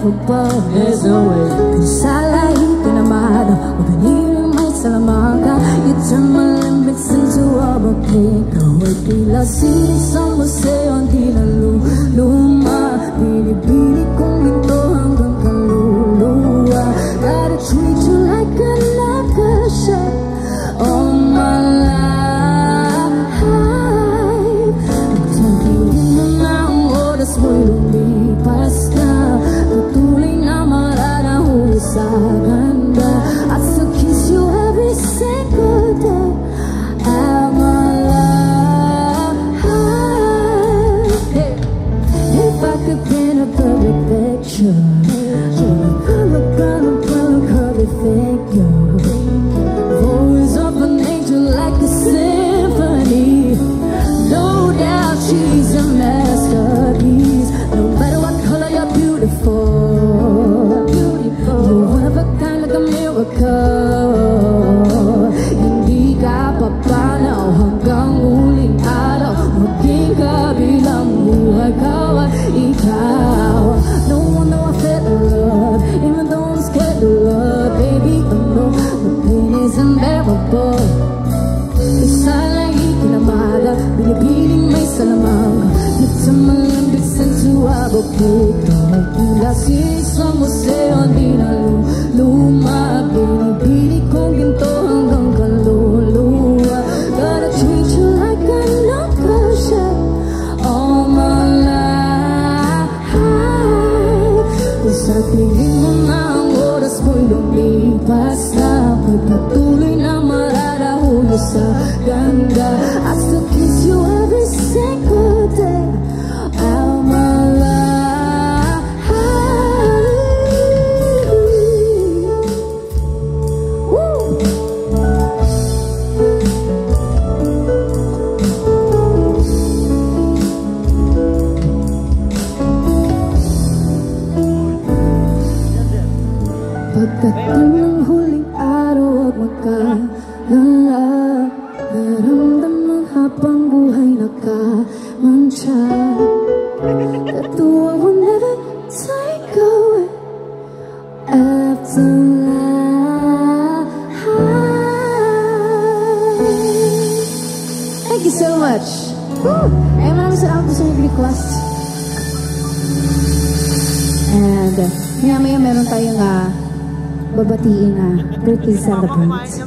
above. There's no way. Salay kinamado, mabinilang may salamanga. You turn my limits into a bouquet. Kaway tila sinisang museo, di na luma. Binibili kong ito hanggang kaluluwa. Gotta treat you like a nakasya all my life. Nagtanggiling mo na ang oras mo'y lumipas na. Patuloy na mararahuli sa ganda. I still kiss you every single day of my life. If I could paint a perfect picture, perfect figure, voice of an angel like a symphony. No doubt she's a masterpiece. No matter what color, you're beautiful. You're one of a kind, like a miracle. Hindi ka papanaw hanggang huling araw. Maging kabilang buhay ko at ikaw. No wonder I fell in love, even though I'm scared to love. Baby, I know the pain is unbearable. Isa lang ikinamada, binibining may salamanga. Nagsa malambit into a bouquet. Kaway tila sinisang museo, di na luma. Binibili kong ginto hanggang kaluluwa. Gotta treat you like a nakasya all my life. Kung sa tingin mo na ang oras mo'y lumipas na, pagpatuloy na mararahuli sa ganda. I still kiss you every single day of my life. Woo! Pagdating ng huling araw, huwag magkalala. Naramdaman habang buhay nakamantsa. Tattoo I will never take away after life. Thank you so much. Ay, maraming salamat po sa inyong request. And maya-maya meron tayong babatiin na birthday celebrants.